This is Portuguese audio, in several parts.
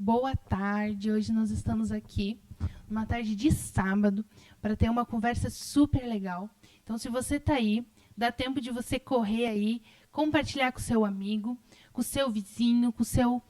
boa tarde. Hoje nós estamos aqui, numa tarde de sábado, para ter uma conversa super legal. Então, se você está aí, dá tempo de você correr aí, compartilhar com o seu amigo, com o seu vizinho, com o seu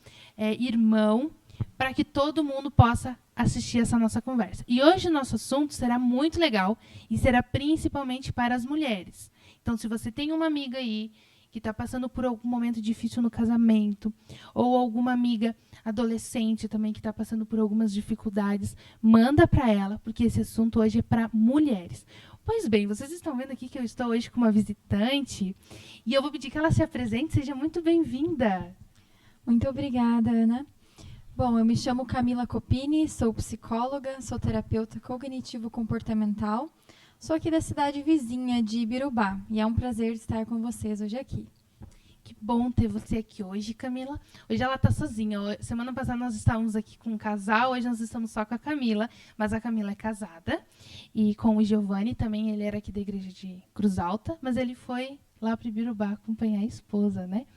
irmão, para que todo mundo possa assistir essa nossa conversa. E hoje o nosso assunto será muito legal e será principalmente para as mulheres. Então, se você tem uma amiga aí que está passando por algum momento difícil no casamento, ou alguma amiga adolescente também que está passando por algumas dificuldades, manda para ela, porque esse assunto hoje é para mulheres. Pois bem, vocês estão vendo aqui que eu estou hoje com uma visitante e eu vou pedir que ela se apresente. Seja muito bem-vinda. Muito obrigada, Ana. Bom, eu me chamo Camila Copini, sou psicóloga, sou terapeuta cognitivo-comportamental. Sou aqui da cidade vizinha de Ibirubá e é um prazer estar com vocês hoje aqui. Que bom ter você aqui hoje, Camila. Hoje ela está sozinha. Semana passada nós estávamos aqui com um casal, hoje nós estamos só com a Camila, mas a Camila é casada. E com o Giovanni também, ele era aqui da igreja de Cruz Alta, mas ele foi lá para Ibirubá acompanhar a esposa, né?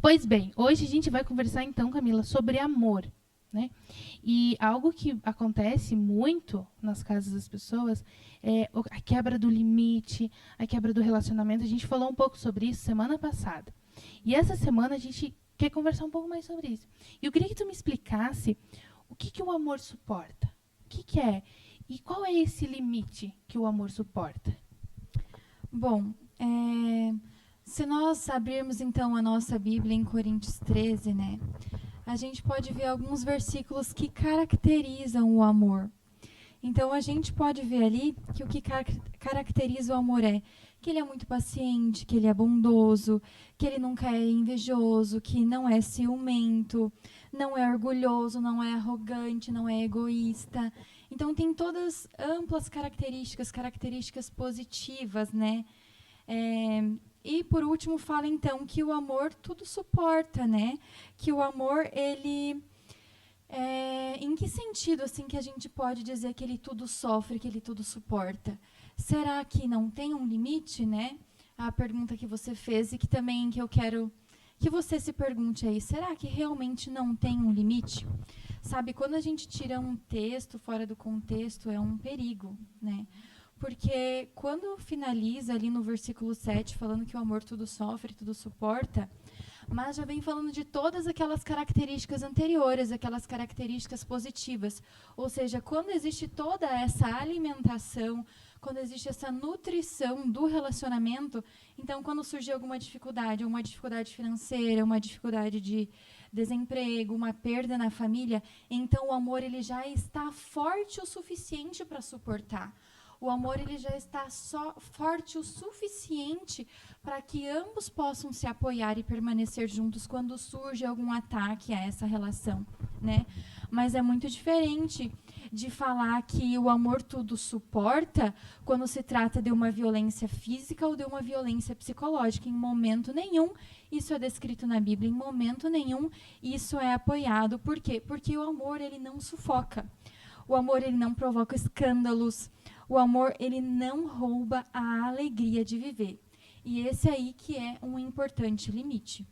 Pois bem, hoje a gente vai conversar então, Camila, sobre amor. Né? E algo que acontece muito nas casas das pessoas é a quebra do limite, a quebra do relacionamento. A gente falou um pouco sobre isso semana passada. E essa semana a gente quer conversar um pouco mais sobre isso. E eu queria que tu me explicasse o que o amor suporta. O que é? E qual é esse limite que o amor suporta? Bom, se nós abrirmos então a nossa Bíblia em Coríntios 13, né? A gente pode ver alguns versículos que caracterizam o amor. Então, a gente pode ver ali que o que caracteriza o amor é que ele é muito paciente, que ele é bondoso, que ele nunca é invejoso, que não é ciumento, não é orgulhoso, não é arrogante, não é egoísta. Então, tem todas amplas características positivas, né? E, por último, fala, então, que o amor tudo suporta, né? Que o amor, ele... em que sentido, assim, que a gente pode dizer que ele tudo sofre, que ele tudo suporta? Será que não tem um limite, né? A pergunta que você fez e que também que eu quero que você se pergunte aí. Será que realmente não tem um limite? Sabe, quando a gente tira um texto fora do contexto, é um perigo, né? Porque quando finaliza ali no versículo 7, falando que o amor tudo sofre, tudo suporta, mas já vem falando de todas aquelas características anteriores, aquelas características positivas. Ou seja, quando existe toda essa alimentação, quando existe essa nutrição do relacionamento, então quando surgir alguma dificuldade, uma dificuldade financeira, uma dificuldade de desemprego, uma perda na família, então o amor ele já está forte o suficiente para suportar. O amor ele já está forte o suficiente para que ambos possam se apoiar e permanecer juntos quando surge algum ataque a essa relação, né? Mas é muito diferente de falar que o amor tudo suporta quando se trata de uma violência física ou de uma violência psicológica. Em momento nenhum isso é descrito na Bíblia, em momento nenhum isso é apoiado. Por quê? Porque o amor ele não sufoca. O amor ele não provoca escândalos. O amor, ele não rouba a alegria de viver. E esse aí que é um importante limite.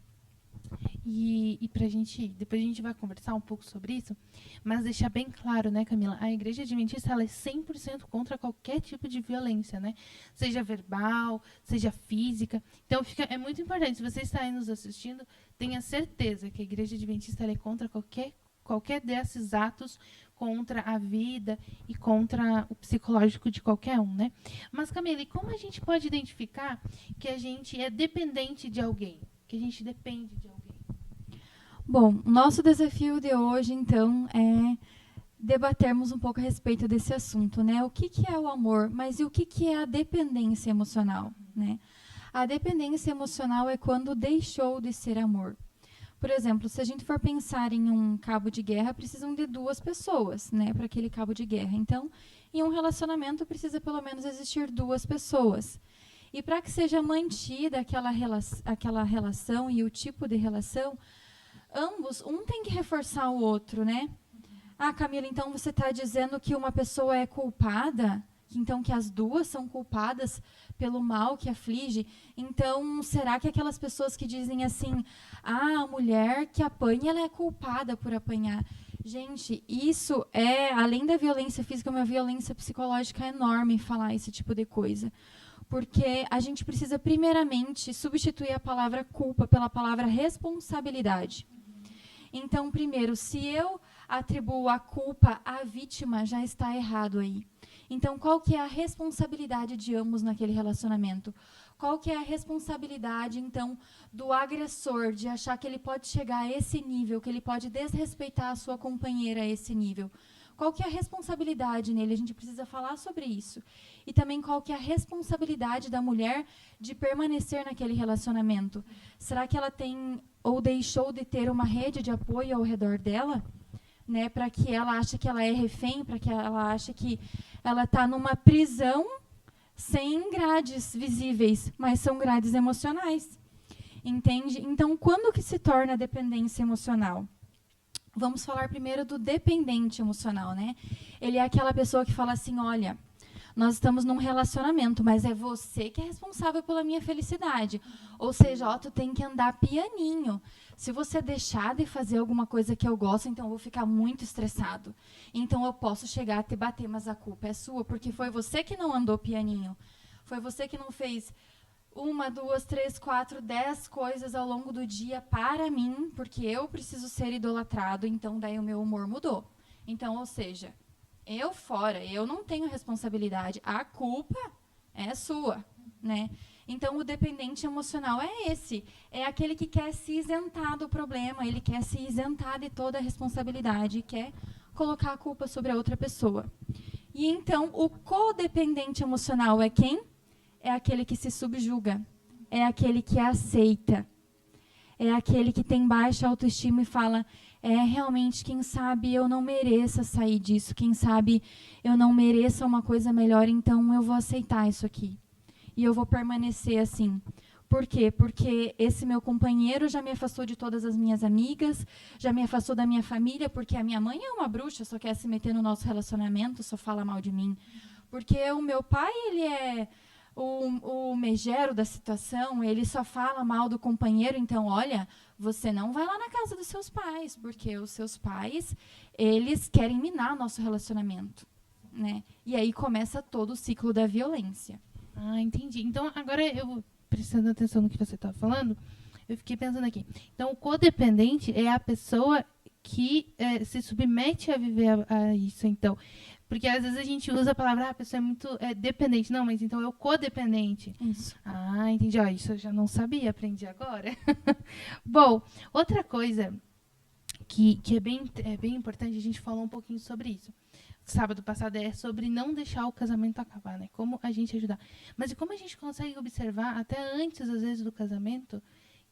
E pra gente, depois a gente vai conversar um pouco sobre isso, mas deixar bem claro, né, Camila, a Igreja Adventista, ela é 100% contra qualquer tipo de violência, né? Seja verbal, seja física. Então, é muito importante, se você está aí nos assistindo, tenha certeza que a Igreja Adventista, ela é contra qualquer desses atos contra a vida e contra o psicológico de qualquer um, né? Mas, Camila, e como a gente pode identificar que a gente é dependente de alguém? Que a gente depende de alguém? Bom, nosso desafio de hoje, então, é debatermos um pouco a respeito desse assunto, né? O que é o amor, mas e o que é a dependência emocional, né? A dependência emocional é quando deixou de ser amor. Por exemplo, se a gente for pensar em um cabo de guerra, precisam de 2 pessoas, né, para aquele cabo de guerra. Então, em um relacionamento, precisa pelo menos existir 2 pessoas. E para que seja mantida aquela relação e o tipo de relação, ambos, um tem que reforçar o outro, né? Ah, Camila, então você está dizendo que uma pessoa é culpada? Então, que as 2 são culpadas pelo mal que aflige? Então, será que aquelas pessoas que dizem assim, a mulher que apanha, ela é culpada por apanhar? Gente, isso é, além da violência física, uma violência psicológica enorme falar esse tipo de coisa. Porque a gente precisa, primeiramente, substituir a palavra culpa pela palavra responsabilidade. Então, primeiro, se eu atribuo a culpa à vítima, já está errado aí. Então, qual que é a responsabilidade de ambos naquele relacionamento? Qual que é a responsabilidade, então, do agressor de achar que ele pode chegar a esse nível, que ele pode desrespeitar a sua companheira a esse nível? Qual que é a responsabilidade nele? A gente precisa falar sobre isso. E também qual que é a responsabilidade da mulher de permanecer naquele relacionamento? Será que ela tem ou deixou de ter uma rede de apoio ao redor dela? Né, para que ela ache que ela é refém, para que ela ache que ela está numa prisão sem grades visíveis, mas são grades emocionais. Entende? Então, quando que se torna dependência emocional? Vamos falar primeiro do dependente emocional, né? Ele é aquela pessoa que fala assim, olha, nós estamos num relacionamento, mas é você que é responsável pela minha felicidade. Ou seja, ó, tu tem que andar pianinho. Se você deixar de fazer alguma coisa que eu gosto, então eu vou ficar muito estressado. Então eu posso chegar a te bater, mas a culpa é sua, porque foi você que não andou pianinho. Foi você que não fez 1, 2, 3, 4, 10 coisas ao longo do dia para mim, porque eu preciso ser idolatrado, então daí o meu humor mudou. Então, ou seja, eu fora, eu não tenho responsabilidade, a culpa é sua, né? Então, o dependente emocional é esse, é aquele que quer se isentar do problema, ele quer se isentar de toda a responsabilidade, quer colocar a culpa sobre a outra pessoa. E então, o codependente emocional é quem? É aquele que se subjuga, é aquele que aceita, é aquele que tem baixa autoestima e fala, realmente, quem sabe eu não mereça sair disso, quem sabe eu não mereça uma coisa melhor, então eu vou aceitar isso aqui. E eu vou permanecer assim. Por quê? Porque esse meu companheiro já me afastou de todas as minhas amigas, já me afastou da minha família, porque a minha mãe é uma bruxa, só quer se meter no nosso relacionamento, só fala mal de mim. Porque o meu pai, ele é o megero da situação, ele só fala mal do companheiro, então, olha, você não vai lá na casa dos seus pais, porque os seus pais, eles querem minar nosso relacionamento, né? E aí começa todo o ciclo da violência. Ah, entendi. Então, agora eu, prestando atenção no que você está falando, eu fiquei pensando aqui. Então, o codependente é a pessoa que se submete a viver a isso, então. Porque às vezes a gente usa a palavra, a pessoa é muito dependente. Não, mas então é o codependente. Isso. Ah, entendi. Ó, isso eu já não sabia, aprendi agora. Bom, outra coisa que é bem importante, a gente falou um pouquinho sobre isso. Sábado passado é sobre não deixar o casamento acabar, né? Como a gente ajudar. Mas e como a gente consegue observar, até antes, às vezes, do casamento,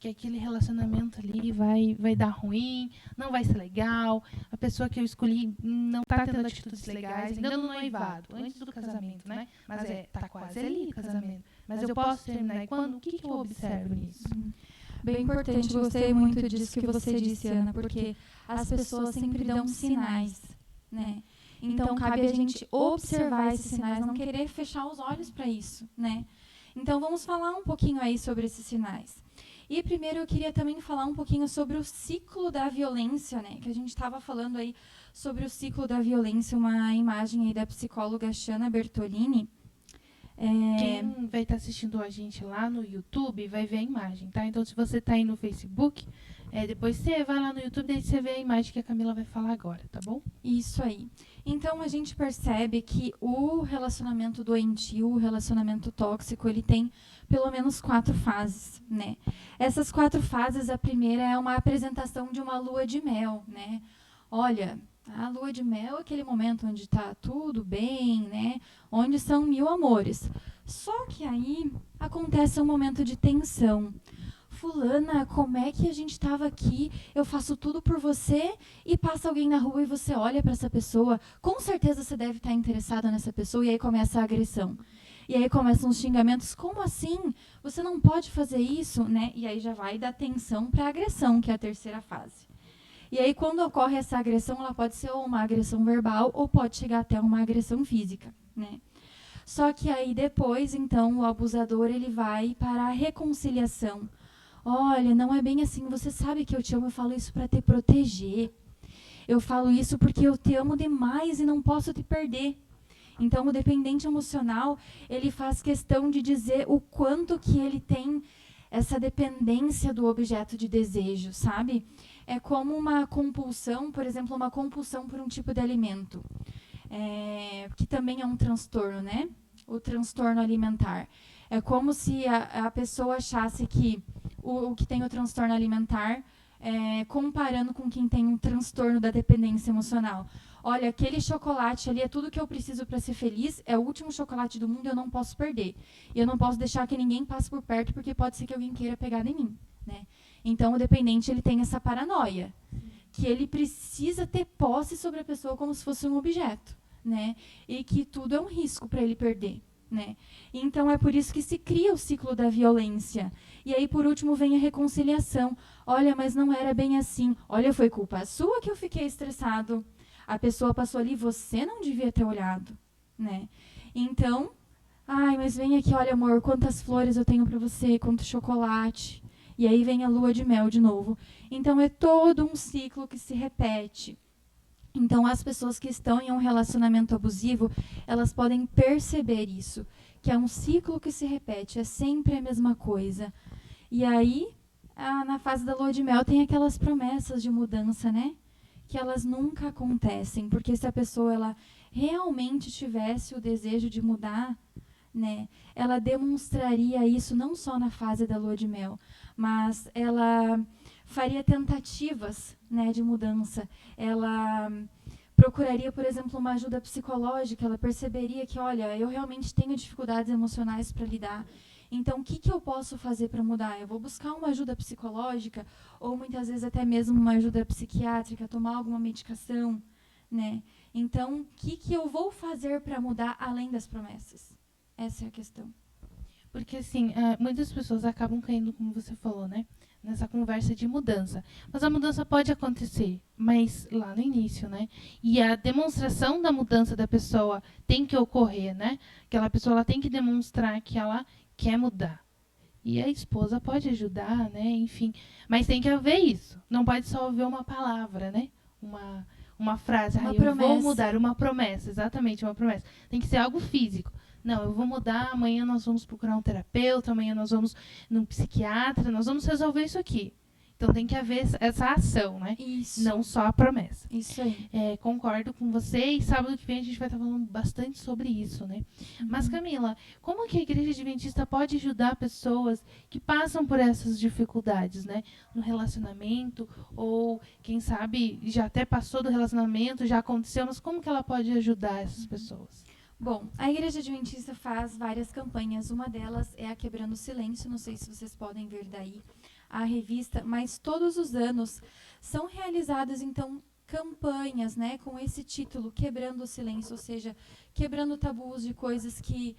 que aquele relacionamento ali vai dar ruim, não vai ser legal, a pessoa que eu escolhi não está tendo atitudes legais, ainda no noivado, antes do casamento, né? Mas tá quase ali o casamento. Mas eu posso terminar e quando? O que eu observo nisso? Bem importante, gostei muito disso que você disse, Ana, porque as pessoas sempre dão sinais, né? Então, cabe a gente observar esses sinais, não querer fechar os olhos para isso, né? Então, vamos falar um pouquinho aí sobre esses sinais. E primeiro eu queria também falar um pouquinho sobre o ciclo da violência, né? Que a gente estava falando aí sobre o ciclo da violência, uma imagem aí da psicóloga Shana Bertolini. Quem vai estar assistindo a gente lá no YouTube vai ver a imagem, tá? Então, se você está aí no Facebook, depois você vai lá no YouTube e você vê a imagem que a Camila vai falar agora, tá bom? Isso aí. Então, a gente percebe que o relacionamento doentio, o relacionamento tóxico, ele tem pelo menos 4 fases, né? Essas 4 fases, a primeira é uma apresentação de uma lua de mel, né? Olha, a lua de mel é aquele momento onde está tudo bem, né? Onde são 1000 amores. Só que aí acontece um momento de tensão. Fulana, como é que a gente estava aqui, eu faço tudo por você e passa alguém na rua e você olha para essa pessoa, com certeza você deve estar interessada nessa pessoa, e aí começa a agressão. E aí começam os xingamentos, como assim? Você não pode fazer isso, né? E aí já vai da tensão para a agressão, que é a terceira fase. E aí quando ocorre essa agressão, ela pode ser uma agressão verbal ou pode chegar até uma agressão física, né? Só que aí depois, então, o abusador ele vai para a reconciliação. Olha, não é bem assim, você sabe que eu te amo, eu falo isso para te proteger. Eu falo isso porque eu te amo demais e não posso te perder. Então, o dependente emocional, ele faz questão de dizer o quanto que ele tem essa dependência do objeto de desejo, sabe? É como uma compulsão, por exemplo, uma compulsão por um tipo de alimento, que também é um transtorno, né? O transtorno alimentar. É como se a pessoa achasse que o que tem o transtorno alimentar, comparando com quem tem um transtorno da dependência emocional. Olha, aquele chocolate ali é tudo que eu preciso para ser feliz, é o último chocolate do mundo, eu não posso perder. E eu não posso deixar que ninguém passe por perto, porque pode ser que alguém queira pegar em mim, né? Então, o dependente, ele tem essa paranoia, que ele precisa ter posse sobre a pessoa como se fosse um objeto, né? E que tudo é um risco para ele perder, né? Então, é por isso que se cria o ciclo da violência. E aí, por último, vem a reconciliação. Olha, mas não era bem assim. Olha, foi culpa sua que eu fiquei estressado. A pessoa passou ali, você não devia ter olhado, né? Então, ai, mas vem aqui, olha, amor, quantas flores eu tenho para você, quanto chocolate. E aí vem a lua de mel de novo. Então, é todo um ciclo que se repete. Então, as pessoas que estão em um relacionamento abusivo, elas podem perceber isso, que é um ciclo que se repete, é sempre a mesma coisa. E aí, na fase da lua de mel, tem aquelas promessas de mudança, né? Que elas nunca acontecem, porque se a pessoa ela realmente tivesse o desejo de mudar, né, ela demonstraria isso não só na fase da lua de mel, mas ela faria tentativas, né, de mudança. Ela procuraria, por exemplo, uma ajuda psicológica, ela perceberia que, olha, eu realmente tenho dificuldades emocionais para lidar. Então, o que eu posso fazer para mudar? Eu vou buscar uma ajuda psicológica ou muitas vezes até mesmo uma ajuda psiquiátrica, tomar alguma medicação, né? Então, o que eu vou fazer para mudar além das promessas? Essa é a questão. Porque, assim, muitas pessoas acabam caindo, como você falou, né? Nessa conversa de mudança. Mas a mudança pode acontecer, mas lá no início, né? E a demonstração da mudança da pessoa tem que ocorrer, né? Aquela pessoa ela tem que demonstrar que ela quer mudar. E a esposa pode ajudar, né? Enfim, mas tem que haver isso. Não pode só haver uma palavra, né? Uma frase, Uma eu promessa. vou mudar, uma promessa, exatamente, uma promessa. Tem que ser algo físico. Não, eu vou mudar, amanhã nós vamos procurar um terapeuta, amanhã nós vamos num psiquiatra, nós vamos resolver isso aqui. Então tem que haver essa ação, né? Isso. Não só a promessa. Isso aí. Concordo com você e sábado que vem a gente vai estar falando bastante sobre isso, né? Mas, Camila, como que a Igreja Adventista pode ajudar pessoas que passam por essas dificuldades, né? No relacionamento, ou quem sabe já até passou do relacionamento, já aconteceu, mas como que ela pode ajudar essas pessoas? Bom, a Igreja Adventista faz várias campanhas. Uma delas é a Quebrando o Silêncio. Não sei se vocês podem ver daí a revista, mas todos os anos são realizadas, então, campanhas, né, com esse título, Quebrando o Silêncio, ou seja, quebrando tabus de coisas que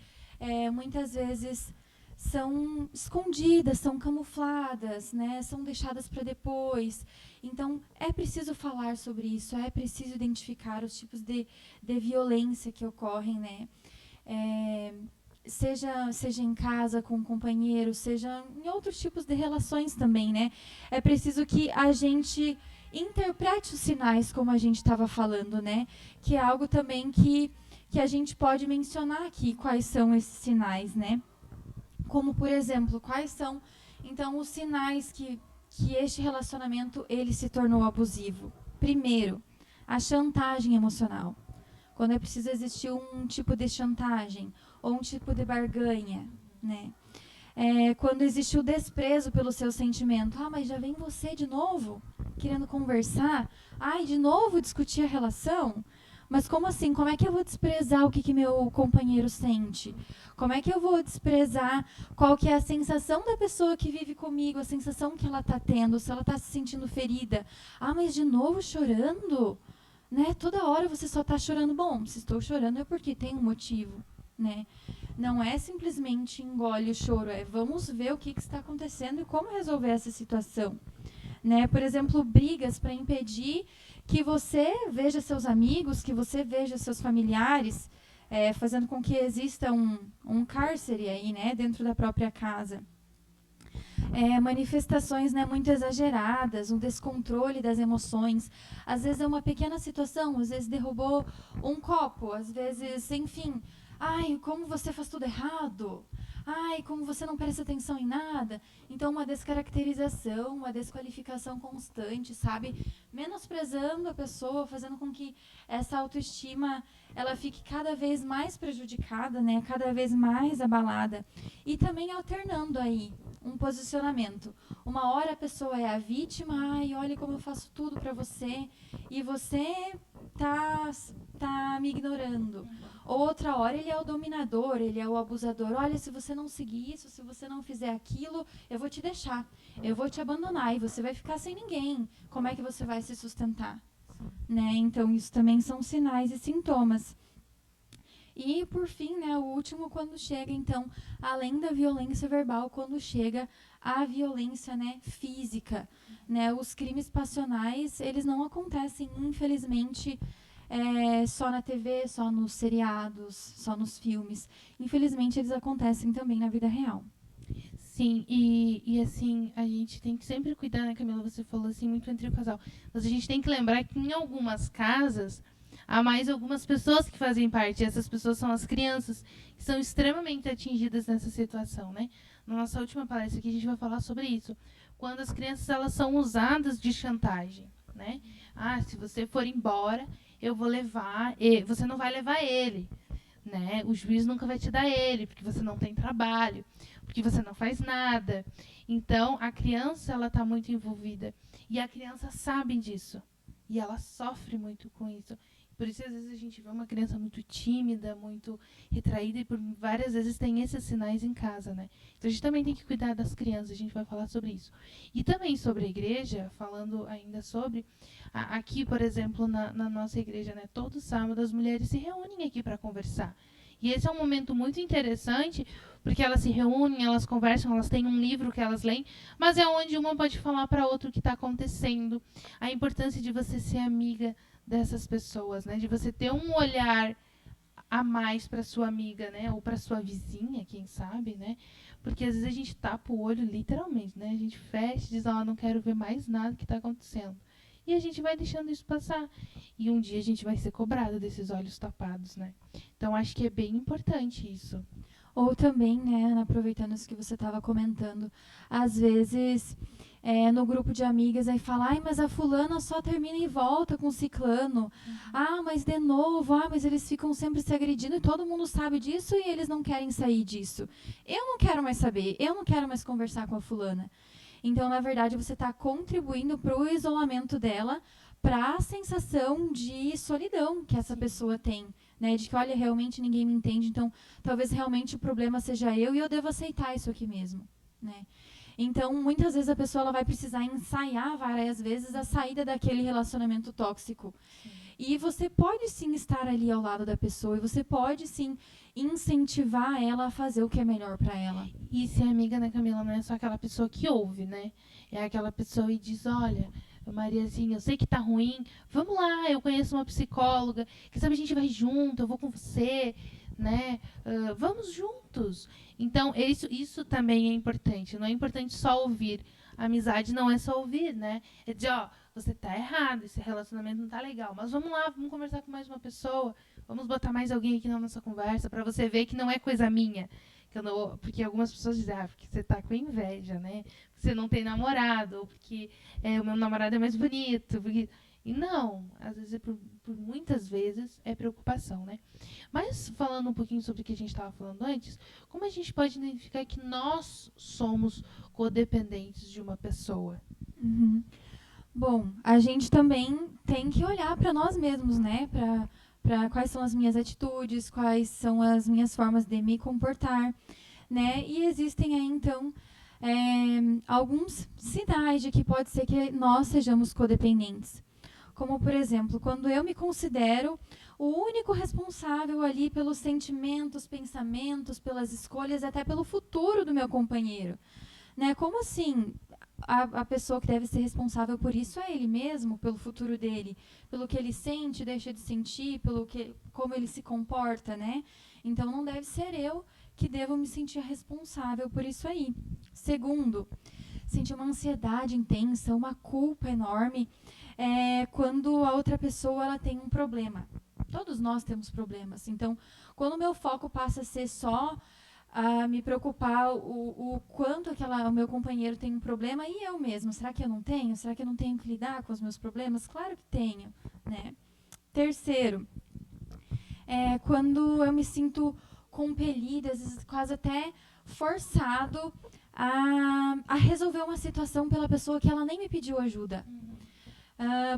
muitas vezes são escondidas, são camufladas, né, são deixadas para depois. Então, é preciso falar sobre isso, é preciso identificar os tipos de violência que ocorrem, né, seja em casa com um companheiro, seja em outros tipos de relações também, né? É preciso que a gente interprete os sinais, como a gente estava falando, né? Que é algo também que a gente pode mencionar aqui, quais são esses sinais, né? Como, por exemplo, quais são, então, os sinais que este relacionamento ele se tornou abusivo? Primeiro, a chantagem emocional. Quando é preciso existir um tipo de chantagem ou um tipo de barganha, né? Quando existe o desprezo pelo seu sentimento. Ah, mas já vem você de novo querendo conversar? Ai, de novo discutir a relação? Mas como assim? Como é que eu vou desprezar o que meu companheiro sente? Como é que eu vou desprezar qual que é a sensação da pessoa que vive comigo, a sensação que ela está tendo, se ela está se sentindo ferida? Ah, mas de novo chorando? Né? Toda hora você só está chorando. Bom, se estou chorando é porque tem um motivo, né? Não é simplesmente engole o choro, vamos ver o que está acontecendo e como resolver essa situação, né? Por exemplo, brigas para impedir que você veja seus amigos, que você veja seus familiares, fazendo com que exista um cárcere aí, né, dentro da própria casa. manifestações, né, muito exageradas, um descontrole das emoções. Às vezes é uma pequena situação, às vezes derrubou um copo, às vezes, enfim, ai, como você faz tudo errado. Ai, como você não presta atenção em nada. Então, uma descaracterização, uma desqualificação constante, sabe? Menosprezando a pessoa, fazendo com que essa autoestima ela fique cada vez mais prejudicada, né? Cada vez mais abalada. E também alternando aí um posicionamento. Uma hora a pessoa é a vítima, ai, olha como eu faço tudo para você, e você tá me ignorando. Outra hora ele é o dominador, ele é o abusador. Olha, se você não seguir isso, se você não fizer aquilo, eu vou te deixar, eu vou te abandonar e você vai ficar sem ninguém. Como é que você vai se sustentar? Né? Então, isso também são sinais e sintomas. E, por fim, né, o último, quando chega, então, além da violência verbal, quando chega a violência, né, física. Né? Os crimes passionais, eles não acontecem, infelizmente, só na TV, só nos seriados, só nos filmes. Infelizmente, eles acontecem também na vida real. Sim, e assim, a gente tem que sempre cuidar, né, Camila? Você falou assim, muito entre o casal. Mas a gente tem que lembrar que em algumas casas, há mais algumas pessoas que fazem parte. E essas pessoas são as crianças, que são extremamente atingidas nessa situação, né? Na nossa última palestra aqui, a gente vai falar sobre isso. Quando as crianças, elas são usadas de chantagem, né? Ah, se você for embora, eu vou levar, você não vai levar ele, né? O juiz nunca vai te dar ele, porque você não tem trabalho, porque você não faz nada. Então, a criança, ela está muito envolvida. E a criança sabe disso. E ela sofre muito com isso. Por isso, às vezes, a gente vê uma criança muito tímida, muito retraída, e por várias vezes tem esses sinais em casa, né? Então, a gente também tem que cuidar das crianças, a gente vai falar sobre isso. E também sobre a igreja, falando ainda sobre, aqui, por exemplo, na nossa igreja, né? Todo sábado as mulheres se reúnem aqui para conversar. E esse é um momento muito interessante, porque elas se reúnem, elas conversam, elas têm um livro que elas leem, mas é onde uma pode falar para a outra o que está acontecendo, a importância de você ser amiga dessas pessoas, né? De você ter um olhar a mais para sua amiga, né? Ou para sua vizinha, quem sabe, né? Porque às vezes a gente tapa o olho literalmente, né? A gente fecha e diz, não quero ver mais nada que está acontecendo. E a gente vai deixando isso passar. E um dia a gente vai ser cobrado desses olhos tapados, né? Então, acho que é bem importante isso. Ou também, né, Ana, aproveitando isso que você estava comentando, às vezes, no grupo de amigas, aí fala, ai, mas a fulana só termina e volta com o ciclano. Mas de novo, mas eles ficam sempre se agredindo e todo mundo sabe disso e eles não querem sair disso. Eu não quero mais saber, eu não quero mais conversar com a fulana. Então, na verdade, você está contribuindo para o isolamento dela, para a sensação de solidão que essa pessoa tem, né? De que, olha, realmente ninguém me entende, então talvez realmente o problema seja eu e eu devo aceitar isso aqui mesmo, né? Então, muitas vezes a pessoa ela vai precisar ensaiar várias vezes a saída daquele relacionamento tóxico. Sim. E você pode sim estar ali ao lado da pessoa e você pode sim incentivar ela a fazer o que é melhor para ela. E ser amiga, né, Camila, não é só aquela pessoa que ouve, né? É aquela pessoa e diz, olha, Mariazinha, eu sei que tá ruim, vamos lá, eu conheço uma psicóloga, quem sabe a gente vai junto, eu vou com você, né? Vamos juntos. Então, isso também é importante. Não é importante só ouvir. A amizade não é só ouvir, né? É dizer, você tá errado, esse relacionamento não tá legal, mas vamos lá, vamos conversar com mais uma pessoa, vamos botar mais alguém aqui na nossa conversa para você ver que não é coisa minha. Porque algumas pessoas dizem, porque você tá com inveja, né? Porque você não tem namorado, ou porque o meu namorado é mais bonito. Porque... E não, às vezes, por muitas vezes, é preocupação, né? Mas, falando um pouquinho sobre o que a gente estava falando antes, como a gente pode identificar que nós somos codependentes de uma pessoa? Uhum. Bom, a gente também tem que olhar para nós mesmos, né? Para quais são as minhas atitudes, quais são as minhas formas de me comportar, né? E existem aí, então, alguns sinais de que pode ser que nós sejamos codependentes. Como, por exemplo, quando eu me considero o único responsável ali pelos sentimentos, pensamentos, pelas escolhas, até pelo futuro do meu companheiro. Né? Como assim? A pessoa que deve ser responsável por isso é ele mesmo, pelo futuro dele, pelo que ele sente, deixa de sentir, como ele se comporta, né? Então, não deve ser eu que devo me sentir responsável por isso aí. Segundo, sentir uma ansiedade intensa, uma culpa enorme, quando a outra pessoa ela tem um problema. Todos nós temos problemas. Então, quando o meu foco passa a ser só a me preocupar o quanto o meu companheiro tem um problema e eu mesmo. Será que eu não tenho? Será que eu não tenho que lidar com os meus problemas? Claro que tenho, né? Terceiro, quando eu me sinto compelida, às vezes quase até forçado a resolver uma situação pela pessoa que ela nem me pediu ajuda.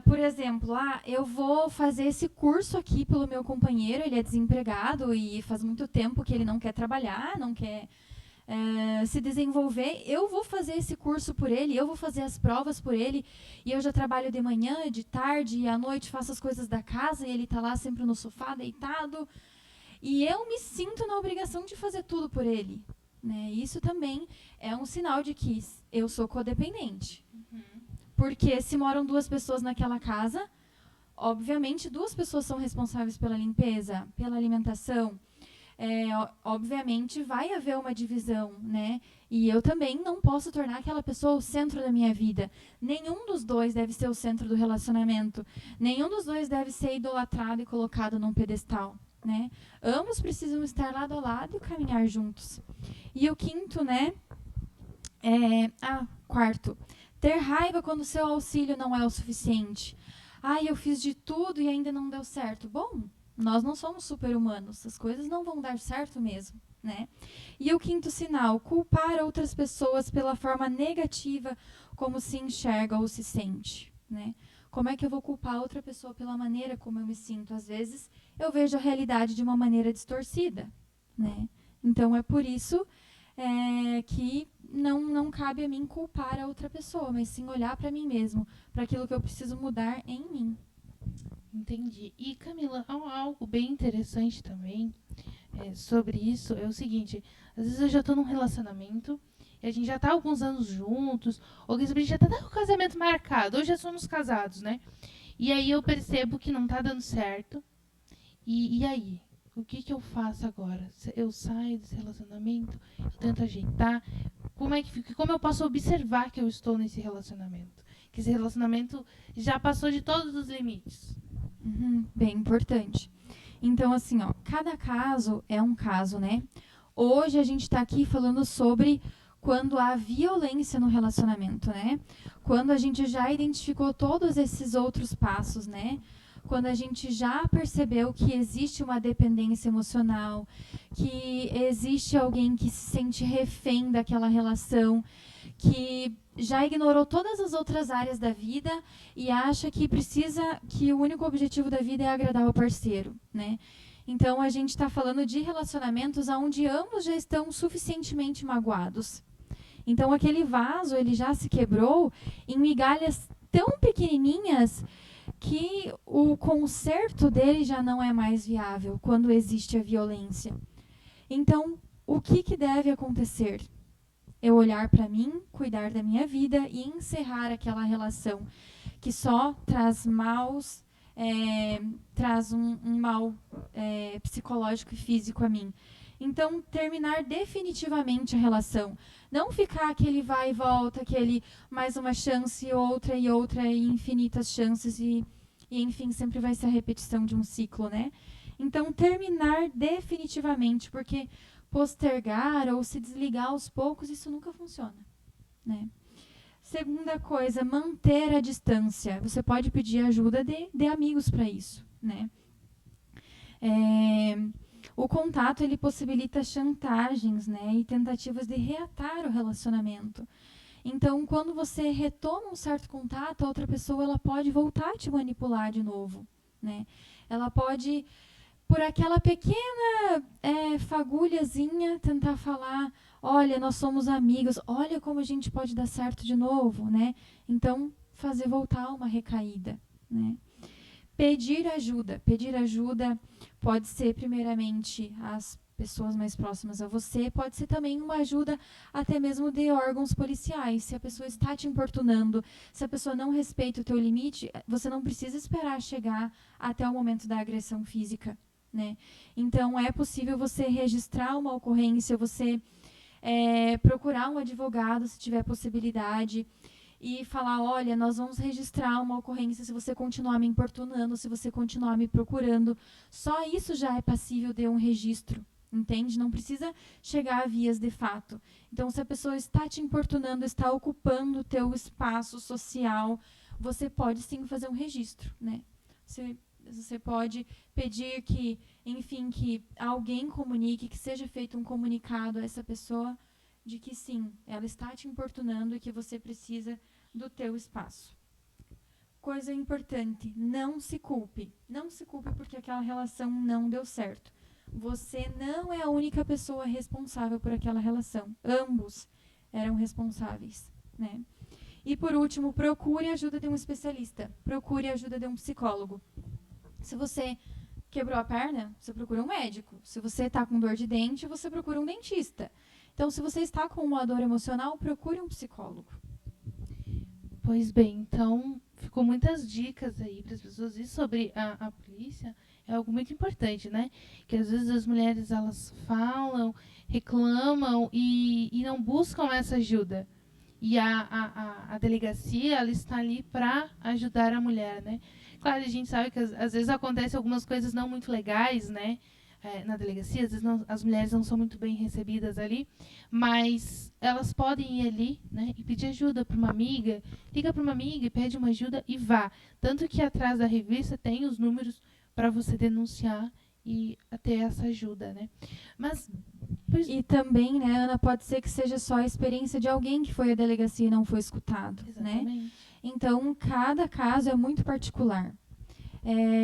Por exemplo, eu vou fazer esse curso aqui pelo meu companheiro, ele é desempregado e faz muito tempo que ele não quer trabalhar, não quer se desenvolver. Eu vou fazer esse curso por ele, eu vou fazer as provas por ele, e eu já trabalho de manhã, de tarde, e à noite faço as coisas da casa, e ele está lá sempre no sofá, deitado. E eu me sinto na obrigação de fazer tudo por ele. Né? Isso também é um sinal de que eu sou codependente. Porque se moram 2 pessoas naquela casa, obviamente 2 pessoas são responsáveis pela limpeza, pela alimentação. Obviamente vai haver uma divisão, né? E eu também não posso tornar aquela pessoa o centro da minha vida. Nenhum dos 2 deve ser o centro do relacionamento. Nenhum dos 2 deve ser idolatrado e colocado num pedestal, né? Ambos precisam estar lado a lado e caminhar juntos. E o quinto, né? Quarto. Ter raiva quando seu auxílio não é o suficiente. Eu fiz de tudo e ainda não deu certo. Bom, nós não somos super-humanos. As coisas não vão dar certo mesmo, né? E o quinto sinal, culpar outras pessoas pela forma negativa como se enxerga ou se sente, né? Como é que eu vou culpar outra pessoa pela maneira como eu me sinto? Às vezes, eu vejo a realidade de uma maneira distorcida, né? Então, é por isso que não cabe a mim culpar a outra pessoa, mas sim olhar para mim mesmo, para aquilo que eu preciso mudar em mim. Entendi. E, Camila, algo bem interessante também sobre isso é o seguinte: às vezes eu já estou num relacionamento e a gente já está há alguns anos juntos, ou que a gente já está com o casamento marcado, ou já somos casados, né? E aí eu percebo que não está dando certo. E aí? O que eu faço agora? Eu saio desse relacionamento? Eu tento ajeitar? Como é que fica? Como eu posso observar que eu estou nesse relacionamento? Que esse relacionamento já passou de todos os limites. Bem importante. Então, assim, cada caso é um caso, né? Hoje a gente está aqui falando sobre quando há violência no relacionamento, né? Quando a gente já identificou todos esses outros passos, né? Quando a gente já percebeu que existe uma dependência emocional, que existe alguém que se sente refém daquela relação, que já ignorou todas as outras áreas da vida e acha que que o único objetivo da vida é agradar o parceiro, né? Então, a gente está falando de relacionamentos onde ambos já estão suficientemente magoados. Então, aquele vaso, ele já se quebrou em migalhas tão pequenininhas que o conserto dele já não é mais viável quando existe a violência. Então, o que deve acontecer? Eu olhar para mim, cuidar da minha vida e encerrar aquela relação que só traz traz um mal psicológico e físico a mim. Então, terminar definitivamente a relação. Não ficar aquele vai e volta, aquele mais uma chance, e outra, e infinitas chances, e enfim, sempre vai ser a repetição de um ciclo, né? Então, terminar definitivamente, porque postergar ou se desligar aos poucos, isso nunca funciona, né? Segunda coisa, manter a distância. Você pode pedir ajuda de amigos para isso, né? O contato, ele possibilita chantagens, né? E tentativas de reatar o relacionamento. Então, quando você retoma um certo contato, a outra pessoa ela pode voltar a te manipular de novo, né? Ela pode, por aquela pequena fagulhazinha, tentar falar, olha, nós somos amigos, olha como a gente pode dar certo de novo, né? Então, fazer voltar uma recaída, né? Pedir ajuda pode ser primeiramente as pessoas mais próximas a você, pode ser também uma ajuda até mesmo de órgãos policiais. Se a pessoa está te importunando, se a pessoa não respeita o teu limite, você não precisa esperar chegar até o momento da agressão física, né? Então, é possível você registrar uma ocorrência, você procurar um advogado se tiver possibilidade e falar, olha, nós vamos registrar uma ocorrência se você continuar me importunando, se você continuar me procurando. Só isso já é passível de um registro, entende? Não precisa chegar a vias de fato. Então, se a pessoa está te importunando, está ocupando o teu espaço social, você pode sim fazer um registro, né? Você pode pedir que, enfim, que alguém comunique, que seja feito um comunicado a essa pessoa de que sim, ela está te importunando e que você precisa do teu espaço. Coisa importante, não se culpe. Não se culpe porque aquela relação não deu certo. Você não é a única pessoa responsável por aquela relação. Ambos eram responsáveis, né? E por último, procure a ajuda de um especialista. Procure a ajuda de um psicólogo. Se você quebrou a perna, você procura um médico. Se você está com dor de dente, você procura um dentista. Então, se você está com uma dor emocional, procure um psicólogo. Pois bem, então ficou muitas dicas aí para as pessoas. E sobre a polícia é algo muito importante, né? Que às vezes as mulheres elas falam, reclamam e não buscam essa ajuda. E a delegacia ela está ali para ajudar a mulher, né? Claro, a gente sabe que às vezes acontecem algumas coisas não muito legais, né? Na delegacia, às vezes as mulheres não são muito bem recebidas ali, mas elas podem ir ali, né, e pedir ajuda para uma amiga, liga para uma amiga e pede uma ajuda e vá. Tanto que atrás da revista tem os números para você denunciar e ter essa ajuda, né? Mas E também, né, Ana, pode ser que seja só a experiência de alguém que foi à delegacia e não foi escutado, exatamente. né? Então, cada caso é muito particular.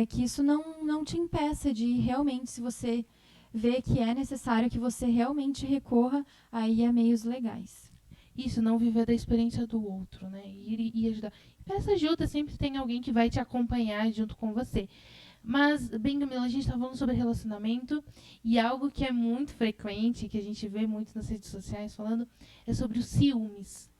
Que isso não te impeça de realmente, se você vê que é necessário, que você realmente recorra aí a meios legais. Isso, não viver da experiência do outro, né? Ir ajudar. Peça ajuda, sempre tem alguém que vai te acompanhar junto com você. Mas, bem, Camila, a gente está falando sobre relacionamento e algo que é muito frequente, que a gente vê muito nas redes sociais falando, é sobre os ciúmes.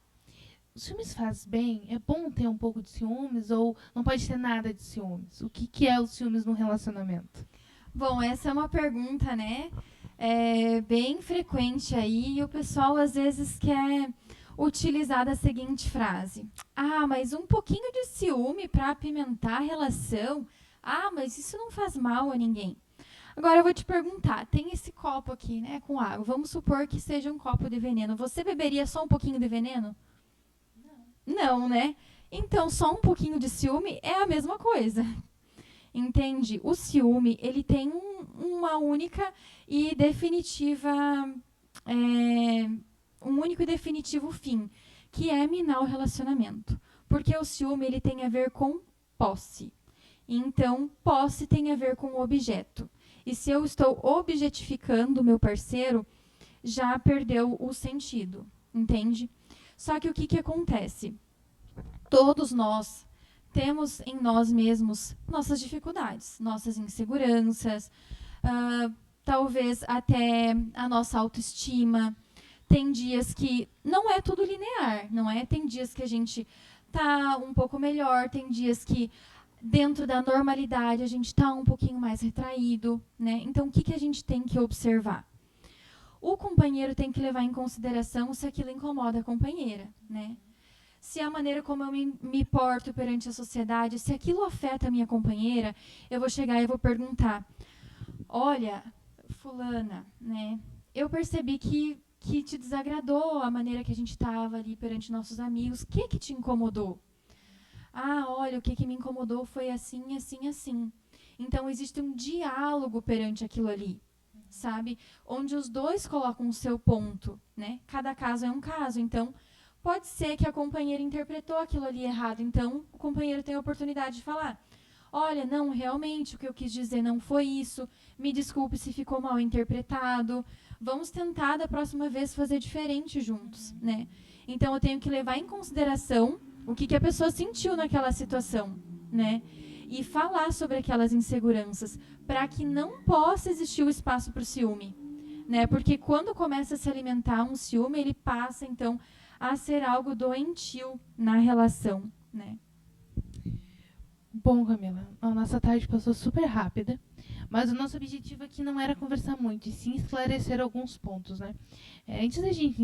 Os ciúmes faz bem? É bom ter um pouco de ciúmes ou não pode ter nada de ciúmes? O que é os ciúmes no relacionamento? Bom, essa é uma pergunta, né? Bem frequente aí e o pessoal às vezes quer utilizar a seguinte frase: ah, mas um pouquinho de ciúme para apimentar a relação. Ah, mas isso não faz mal a ninguém. Agora eu vou te perguntar, tem esse copo aqui, né, com água. Vamos supor que seja um copo de veneno. Você beberia só um pouquinho de veneno? Não, né? Então, só um pouquinho de ciúme é a mesma coisa. Entende? O ciúme, ele tem uma única e definitiva, um único e definitivo fim, que é minar o relacionamento. Porque o ciúme, ele tem a ver com posse. Então, posse tem a ver com objeto. E se eu estou objetificando o meu parceiro, já perdeu o sentido, entende? Só que o que acontece? Todos nós temos em nós mesmos nossas dificuldades, nossas inseguranças, talvez até a nossa autoestima. Tem dias que não é tudo linear, não é? Tem dias que a gente tá um pouco melhor, tem dias que dentro da normalidade a gente tá um pouquinho mais retraído, né? Então, o que a gente tem que observar? O companheiro tem que levar em consideração se aquilo incomoda a companheira, né? Se a maneira como eu me porto perante a sociedade, se aquilo afeta a minha companheira, eu vou chegar e vou perguntar: olha, fulana, né? Eu percebi que te desagradou a maneira que a gente estava ali perante nossos amigos. O que te incomodou? Ah, olha, o que me incomodou foi assim, assim, assim. Então, existe um diálogo perante aquilo ali, sabe? Onde os dois colocam o seu ponto, né? Cada caso é um caso, então pode ser que a companheira interpretou aquilo ali errado, então o companheiro tem a oportunidade de falar: olha, não, realmente o que eu quis dizer não foi isso, me desculpe se ficou mal interpretado, vamos tentar da próxima vez fazer diferente juntos, né? Então eu tenho que levar em consideração o que a pessoa sentiu naquela situação, né? E falar sobre aquelas inseguranças, para que não possa existir o espaço para o ciúme, né? Porque quando começa a se alimentar um ciúme, ele passa, então, a ser algo doentio na relação, né? Bom, Camila, a nossa tarde passou super rápida, Mas o nosso objetivo aqui não era conversar muito, e sim esclarecer alguns pontos, né? Antes da gente